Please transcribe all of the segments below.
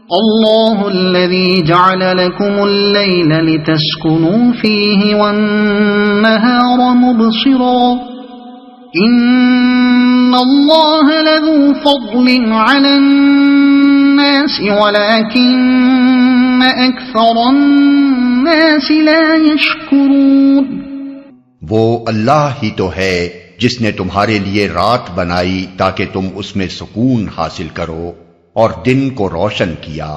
الله الذي جعل لكم الليل لتسكنوا فيه والنهار مبصرا إن الله لذو فضل على الناس ولكن أكثر الناس لا يشكرون۔ وہ اللہ ہی تو ہے جس نے تمہارے لیے رات بنائی تاکہ تم اس میں سکون حاصل کرو اور دن کو روشن کیا۔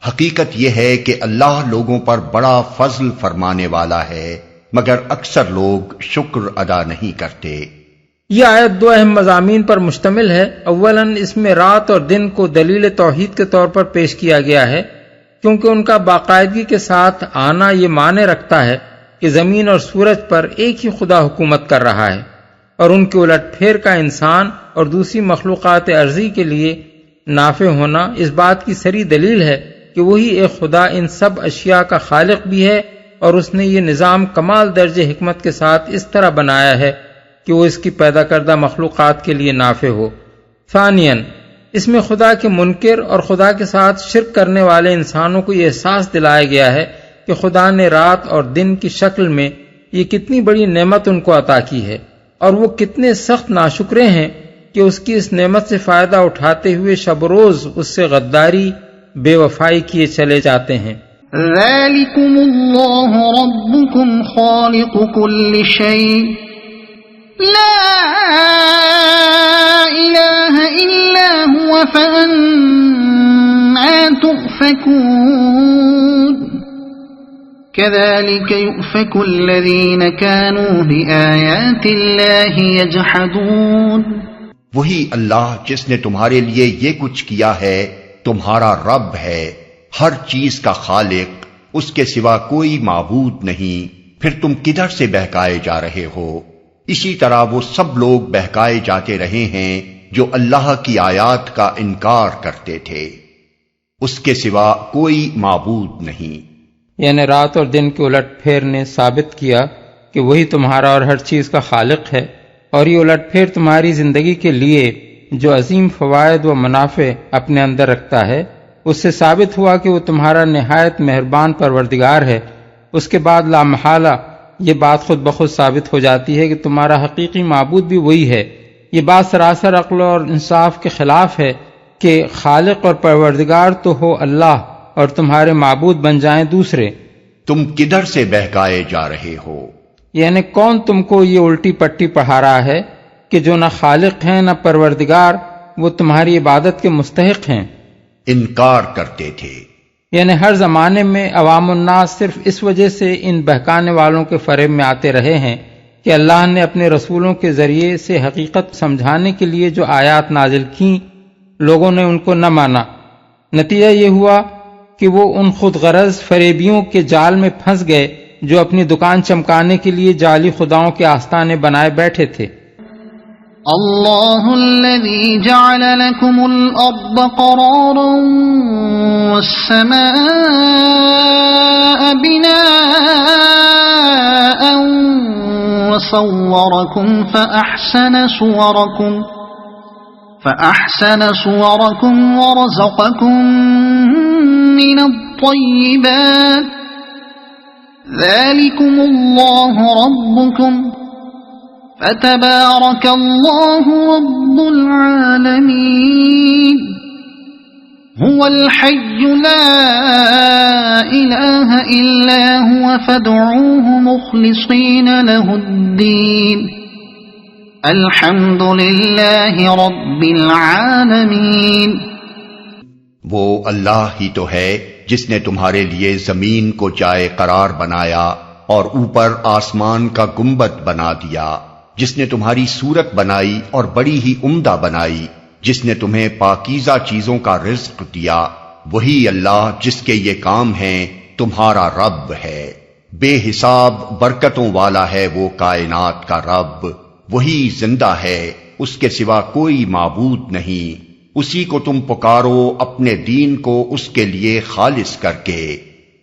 حقیقت یہ ہے کہ اللہ لوگوں پر بڑا فضل فرمانے والا ہے، مگر اکثر لوگ شکر ادا نہیں کرتے۔ یہ آیت دو اہم مضامین پر مشتمل ہے۔ اولاً اس میں رات اور دن کو دلیل توحید کے طور پر پیش کیا گیا ہے، کیونکہ ان کا باقاعدگی کے ساتھ آنا یہ معنی رکھتا ہے کہ زمین اور سورج پر ایک ہی خدا حکومت کر رہا ہے، اور ان کے الٹ پھیر کا انسان اور دوسری مخلوقات ارضی کے لیے نافع ہونا اس بات کی صریح دلیل ہے کہ وہی ایک خدا ان سب اشیاء کا خالق بھی ہے، اور اس نے یہ نظام کمال درجے حکمت کے ساتھ اس طرح بنایا ہے کہ وہ اس کی پیدا کردہ مخلوقات کے لیے نافع ہو۔ ثانیاً اس میں خدا کے منکر اور خدا کے ساتھ شرک کرنے والے انسانوں کو یہ احساس دلایا گیا ہے کہ خدا نے رات اور دن کی شکل میں یہ کتنی بڑی نعمت ان کو عطا کی ہے، اور وہ کتنے سخت ناشکرے ہیں کہ اس کی اس نعمت سے فائدہ اٹھاتے ہوئے شب روز اس سے غداری بے وفائی کیے چلے جاتے ہیں۔ ذالکم اللہ ربکم خالق کل شیء لا الہ الا هو فأنا تؤفکون كذلك يؤفك الذين كانوا بآيات الله يجحدون۔ وہی اللہ جس نے تمہارے لیے یہ کچھ کیا ہے تمہارا رب ہے، ہر چیز کا خالق، اس کے سوا کوئی معبود نہیں، پھر تم کدھر سے بہکائے جا رہے ہو؟ اسی طرح وہ سب لوگ بہکائے جاتے رہے ہیں جو اللہ کی آیات کا انکار کرتے تھے، اس کے سوا کوئی معبود نہیں۔ یعنی رات اور دن کے الٹ پھیر نے ثابت کیا کہ وہی تمہارا اور ہر چیز کا خالق ہے، اور یہ الٹ پھیر تمہاری زندگی کے لیے جو عظیم فوائد و منافع اپنے اندر رکھتا ہے، اس سے ثابت ہوا کہ وہ تمہارا نہایت مہربان پروردگار ہے۔ اس کے بعد لا محالہ یہ بات خود بخود ثابت ہو جاتی ہے کہ تمہارا حقیقی معبود بھی وہی ہے۔ یہ بات سراسر عقل اور انصاف کے خلاف ہے کہ خالق اور پروردگار تو ہو اللہ اور تمہارے معبود بن جائیں دوسرے۔ تم کدھر سے بہکائے جا رہے ہو؟ یعنی کون تم کو یہ الٹی پٹی پڑھا رہا ہے کہ جو نہ خالق ہیں نہ پروردگار، وہ تمہاری عبادت کے مستحق ہیں؟ انکار کرتے تھے۔ یعنی ہر زمانے میں عوام الناس صرف اس وجہ سے ان بہکانے والوں کے فریب میں آتے رہے ہیں کہ اللہ نے اپنے رسولوں کے ذریعے سے حقیقت سمجھانے کے لیے جو آیات نازل کیں، لوگوں نے ان کو نہ مانا۔ نتیجہ یہ ہوا کہ وہ ان خود غرض فریبیوں کے جال میں پھنس گئے جو اپنی دکان چمکانے کے لیے جعلی خداؤں کے آستانے بنائے بیٹھے تھے۔ اللہ الذی جعل لکم الارض قرارا والسماء بناء وصورکم فأحسن صورکم ورزقکم من الطیبات ذالکم اللہ ربکم فتبارک اللہ رب العالمین هو الحی لا الہ الا هو فادعوه مخلصین له الدین الحمد للہ رب العالمین۔ وہ اللہ ہی تو ہے جس نے تمہارے لیے زمین کو جائے قرار بنایا اور اوپر آسمان کا گنبد بنا دیا، جس نے تمہاری صورت بنائی اور بڑی ہی عمدہ بنائی، جس نے تمہیں پاکیزہ چیزوں کا رزق دیا، وہی اللہ جس کے یہ کام ہیں تمہارا رب ہے۔ بے حساب برکتوں والا ہے وہ کائنات کا رب، وہی زندہ ہے، اس کے سوا کوئی معبود نہیں، اسی کو تم پکارو اپنے دین کو اس کے لیے خالص کر کے۔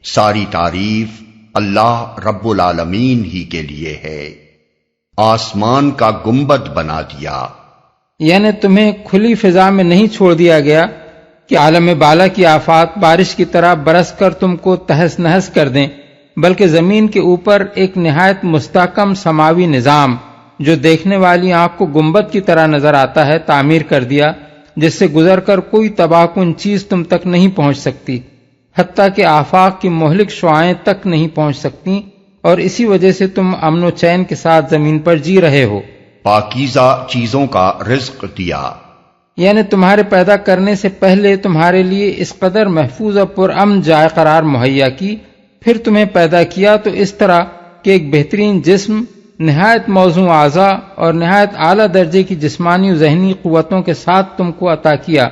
ساری تعریف اللہ رب العالمین ہی کے لیے ہے۔ آسمان کا گنبد بنا دیا، یعنی تمہیں کھلی فضا میں نہیں چھوڑ دیا گیا کہ عالم بالا کی آفات بارش کی طرح برس کر تم کو تہس نہس کر دیں، بلکہ زمین کے اوپر ایک نہایت مستحکم سماوی نظام جو دیکھنے والی آنکھ کو گنبد کی طرح نظر آتا ہے تعمیر کر دیا، جس سے گزر کر کوئی تباہ کن چیز تم تک نہیں پہنچ سکتی، حتیٰ کہ آفاق کی مہلک شعاعیں تک نہیں پہنچ سکتی، اور اسی وجہ سے تم امن و چین کے ساتھ زمین پر جی رہے ہو۔ پاکیزہ چیزوں کا رزق دیا، یعنی تمہارے پیدا کرنے سے پہلے تمہارے لیے اس قدر محفوظ اور پرامن جائے قرار مہیا کی، پھر تمہیں پیدا کیا تو اس طرح کہ ایک بہترین جسم، نہایت موزوں اعضاء اور نہایت اعلیٰ درجے کی جسمانی و ذہنی قوتوں کے ساتھ تم کو عطا کیا۔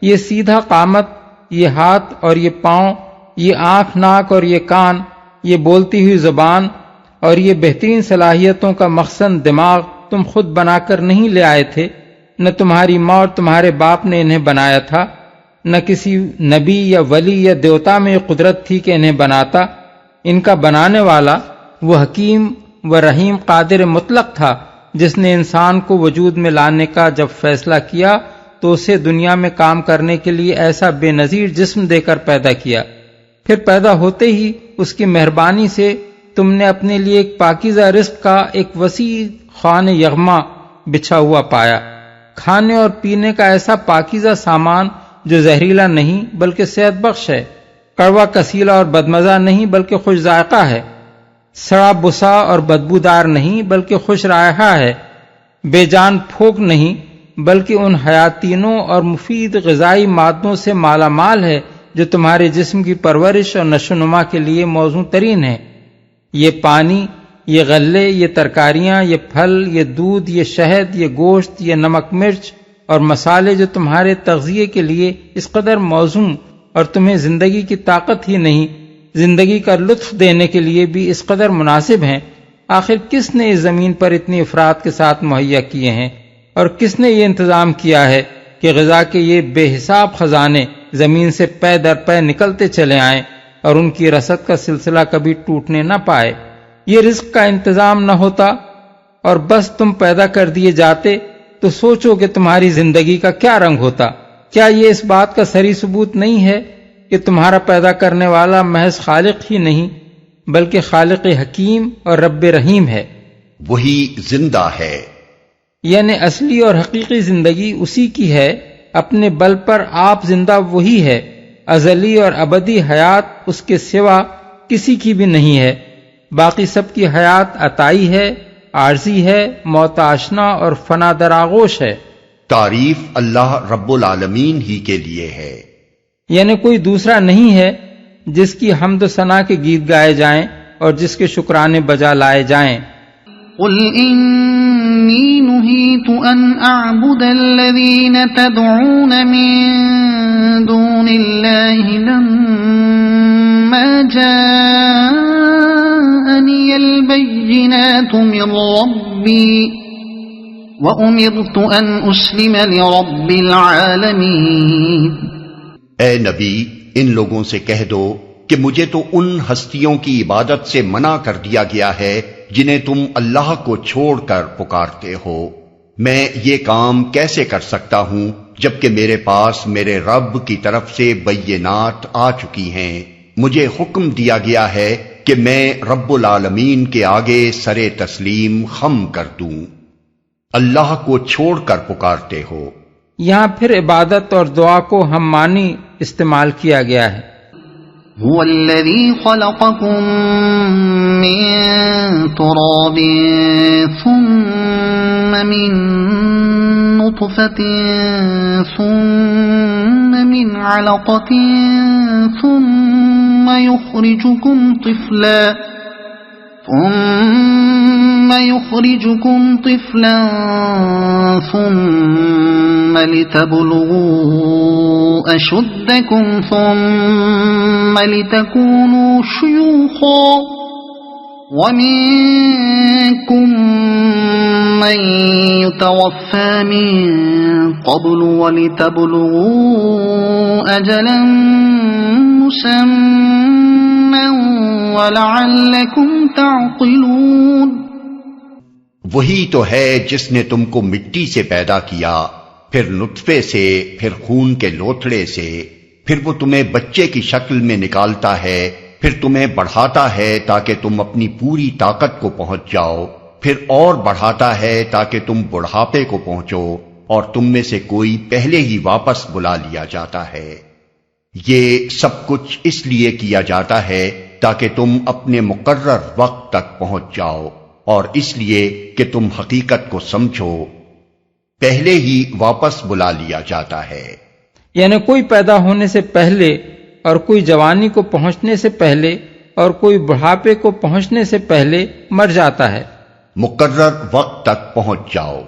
یہ سیدھا قامت، یہ ہاتھ اور یہ پاؤں، یہ آنکھ، ناک اور یہ کان، یہ بولتی ہوئی زبان اور یہ بہترین صلاحیتوں کا مخزن دماغ تم خود بنا کر نہیں لے آئے تھے، نہ تمہاری ماں اور تمہارے باپ نے انہیں بنایا تھا، نہ کسی نبی یا ولی یا دیوتا میں یہ قدرت تھی کہ انہیں بناتا۔ ان کا بنانے والا وہ حکیم و رحیم قادر مطلق تھا، جس نے انسان کو وجود میں لانے کا جب فیصلہ کیا تو اسے دنیا میں کام کرنے کے لیے ایسا بے نظیر جسم دے کر پیدا کیا، پھر پیدا ہوتے ہی اس کی مہربانی سے تم نے اپنے لیے ایک پاکیزہ رزق کا ایک وسیع خوان یغما بچھا ہوا پایا، کھانے اور پینے کا ایسا پاکیزہ سامان جو زہریلا نہیں بلکہ صحت بخش ہے، کڑوا کسیلا اور بدمزہ نہیں بلکہ خوش ذائقہ ہے، سڑا بسا اور بدبودار نہیں بلکہ خوش رائحہ ہے، بے جان پھونک نہیں بلکہ ان حیاتینوں اور مفید غذائی مادوں سے مالا مال ہے جو تمہارے جسم کی پرورش اور نشو و نما کے لیے موزوں ترین ہے۔ یہ پانی، یہ غلے، یہ ترکاریاں، یہ پھل، یہ دودھ، یہ شہد، یہ گوشت، یہ نمک مرچ اور مسالے جو تمہارے تغذیے کے لیے اس قدر موزوں اور تمہیں زندگی کی طاقت ہی نہیں، زندگی کا لطف دینے کے لیے بھی اس قدر مناسب ہیں، آخر کس نے اس زمین پر اتنی افراد کے ساتھ مہیا کیے ہیں، اور کس نے یہ انتظام کیا ہے کہ غذا کے یہ بے حساب خزانے زمین سے پے در پے نکلتے چلے آئیں اور ان کی رسد کا سلسلہ کبھی ٹوٹنے نہ پائے۔ یہ رزق کا انتظام نہ ہوتا اور بس تم پیدا کر دیے جاتے تو سوچو کہ تمہاری زندگی کا کیا رنگ ہوتا۔ کیا یہ اس بات کا صریح ثبوت نہیں ہے کہ تمہارا پیدا کرنے والا محض خالق ہی نہیں بلکہ خالق حکیم اور رب رحیم ہے؟ وہی زندہ ہے، یعنی اصلی اور حقیقی زندگی اسی کی ہے، اپنے بل پر آپ زندہ وہی ہے، ازلی اور ابدی حیات اس کے سوا کسی کی بھی نہیں ہے، باقی سب کی حیات عطائی ہے، عارضی ہے، موت آشنا اور فنا در آغوش ہے۔ تعریف اللہ رب العالمین ہی کے لیے ہے، یعنی کوئی دوسرا نہیں ہے جس کی حمد و ثنا کے گیت گائے جائیں اور جس کے شکرانے بجا لائے جائیں۔ قل انی نہیت ان اعبد الذین تدعون من دون اللہ لما جاءنی البینات من ربی وَأُمِرْتُ أَنْ أُسْلِمَ لِرَبِّ الْعَالَمِينَ۔ اے نبی، ان لوگوں سے کہہ دو کہ مجھے تو ان ہستیوں کی عبادت سے منع کر دیا گیا ہے جنہیں تم اللہ کو چھوڑ کر پکارتے ہو۔ میں یہ کام کیسے کر سکتا ہوں جبکہ میرے پاس میرے رب کی طرف سے بینات آ چکی ہیں؟ مجھے حکم دیا گیا ہے کہ میں رب العالمین کے آگے سر تسلیم خم کر دوں۔ اللہ کو چھوڑ کر پکارتے ہو۔ یہاں پھر عبادت اور دعا کو ہم معنی استعمال کیا گیا ہے۔ هو الذي خلقكم من تراب ثم من نطفة ثم من علقة ثم يخرجكم طفلا ثم لتبلغوا أشدكم ثم لتكونوا شيوخا ومنكم من يتوفى من قبل ولتبلغوا أجلا مسمى وَلَعَلَّكُمْ تَعْقِلُونَ۔ وہی تو ہے جس نے تم کو مٹی سے پیدا کیا، پھر نطفے سے، پھر خون کے لوتھڑے سے، پھر وہ تمہیں بچے کی شکل میں نکالتا ہے، پھر تمہیں بڑھاتا ہے تاکہ تم اپنی پوری طاقت کو پہنچ جاؤ، پھر اور بڑھاتا ہے تاکہ تم بڑھاپے کو پہنچو، اور تم میں سے کوئی پہلے ہی واپس بلا لیا جاتا ہے۔ یہ سب کچھ اس لیے کیا جاتا ہے تاکہ تم اپنے مقرر وقت تک پہنچ جاؤ، اور اس لیے کہ تم حقیقت کو سمجھو، پہلے ہی واپس بلا لیا جاتا ہے۔ یعنی کوئی پیدا ہونے سے پہلے اور کوئی جوانی کو پہنچنے سے پہلے اور کوئی بڑھاپے کو پہنچنے سے پہلے مر جاتا ہے۔ مقرر وقت تک پہنچ جاؤ۔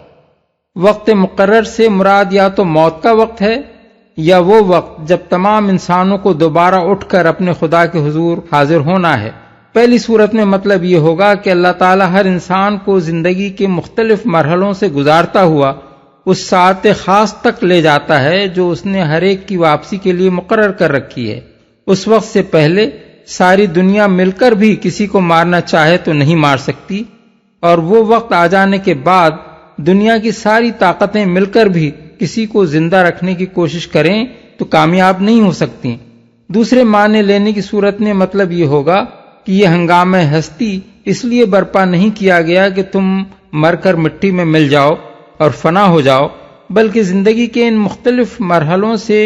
وقت مقرر سے مراد یا تو موت کا وقت ہے یا وہ وقت جب تمام انسانوں کو دوبارہ اٹھ کر اپنے خدا کے حضور حاضر ہونا ہے۔ پہلی صورت میں مطلب یہ ہوگا کہ اللہ تعالیٰ ہر انسان کو زندگی کے مختلف مرحلوں سے گزارتا ہوا اس ساعت خاص تک لے جاتا ہے جو اس نے ہر ایک کی واپسی کے لیے مقرر کر رکھی ہے۔ اس وقت سے پہلے ساری دنیا مل کر بھی کسی کو مارنا چاہے تو نہیں مار سکتی، اور وہ وقت آ جانے کے بعد دنیا کی ساری طاقتیں مل کر بھی کسی کو زندہ رکھنے کی کوشش کریں تو کامیاب نہیں ہو سکتی۔ دوسرے معنی لینے کی صورت میں مطلب یہ ہوگا کہ یہ ہنگام ہستی اس لیے برپا نہیں کیا گیا کہ تم مر کر مٹی میں مل جاؤ اور فنا ہو جاؤ، بلکہ زندگی کے ان مختلف مرحلوں سے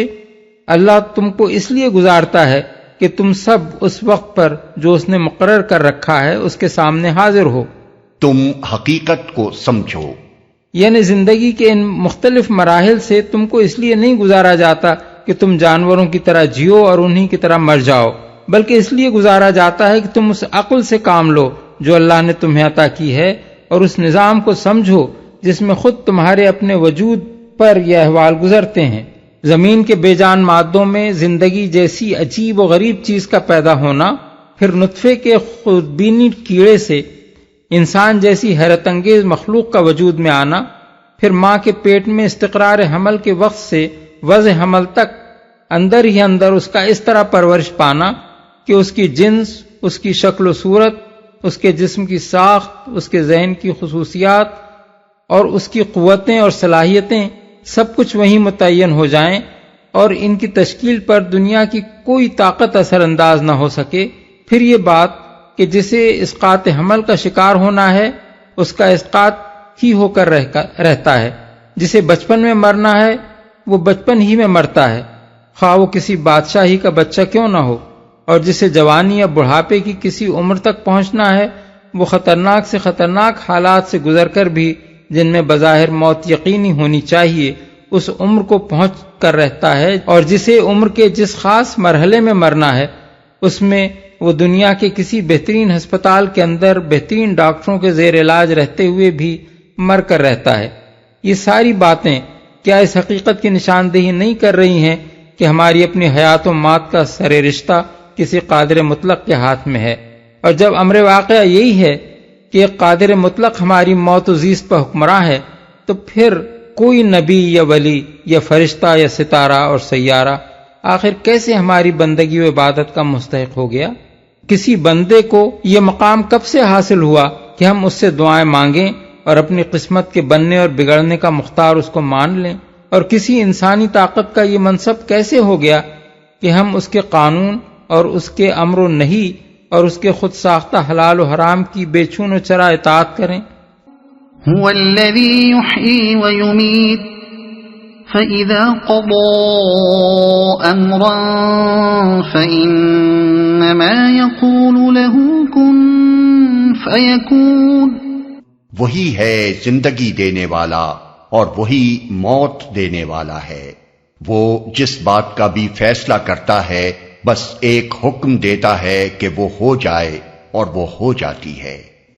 اللہ تم کو اس لیے گزارتا ہے کہ تم سب اس وقت پر جو اس نے مقرر کر رکھا ہے اس کے سامنے حاضر ہو۔ تم حقیقت کو سمجھو، یعنی زندگی کے ان مختلف مراحل سے تم کو اس لیے نہیں گزارا جاتا کہ تم جانوروں کی طرح جیو اور انہی کی طرح مر جاؤ، بلکہ اس لیے گزارا جاتا ہے کہ تم اس عقل سے کام لو جو اللہ نے تمہیں عطا کی ہے، اور اس نظام کو سمجھو جس میں خود تمہارے اپنے وجود پر یہ احوال گزرتے ہیں۔ زمین کے بے جان مادوں میں زندگی جیسی عجیب و غریب چیز کا پیدا ہونا، پھر نطفے کے خودبینی کیڑے سے انسان جیسی حیرت انگیز مخلوق کا وجود میں آنا، پھر ماں کے پیٹ میں استقرار حمل کے وقت سے وضع حمل تک اندر ہی اندر اس کا اس طرح پرورش پانا کہ اس کی جنس، اس کی شکل و صورت، اس کے جسم کی ساخت، اس کے ذہن کی خصوصیات اور اس کی قوتیں اور صلاحیتیں سب کچھ وہیں متعین ہو جائیں، اور ان کی تشکیل پر دنیا کی کوئی طاقت اثر انداز نہ ہو سکے۔ پھر یہ بات کہ جسے اسقاط حمل کا شکار ہونا ہے اس کا اسقاط ہی ہو کر رہتا ہے، جسے بچپن میں مرنا ہے وہ بچپن ہی میں مرتا ہے، خواہ وہ کسی بادشاہی کا بچہ کیوں نہ ہو، اور جسے جوانی یا بڑھاپے کی کسی عمر تک پہنچنا ہے وہ خطرناک سے خطرناک حالات سے گزر کر بھی جن میں بظاہر موت یقینی ہونی چاہیے اس عمر کو پہنچ کر رہتا ہے، اور جسے عمر کے جس خاص مرحلے میں مرنا ہے اس میں وہ دنیا کے کسی بہترین ہسپتال کے اندر بہترین ڈاکٹروں کے زیر علاج رہتے ہوئے بھی مر کر رہتا ہے۔ یہ ساری باتیں کیا اس حقیقت کی نشاندہی نہیں کر رہی ہیں کہ ہماری اپنی حیات و مات کا سر رشتہ کسی قادر مطلق کے ہاتھ میں ہے، اور جب امر واقعہ یہی ہے کہ ایک قادر مطلق ہماری موت و زیست پر حکمراں ہے، تو پھر کوئی نبی یا ولی یا فرشتہ یا ستارہ اور سیارہ آخر کیسے ہماری بندگی و عبادت کا مستحق ہو گیا؟ کسی بندے کو یہ مقام کب سے حاصل ہوا کہ ہم اس سے دعائیں مانگیں اور اپنی قسمت کے بننے اور بگڑنے کا مختار اس کو مان لیں؟ اور کسی انسانی طاقت کا یہ منصب کیسے ہو گیا کہ ہم اس کے قانون اور اس کے امر و نہی اور اس کے خود ساختہ حلال و حرام کی بے چون و چرا اطاعت کریں؟ هو الذي يحيي ويميت فإذا قضى أمرا فإنما يقول له كن فيكون۔ وہی ہے زندگی دینے والا اور وہی موت دینے والا ہے، وہ جس بات کا بھی فیصلہ کرتا ہے بس ایک حکم دیتا ہے کہ وہ ہو جائے اور وہ ہو جاتی ہے۔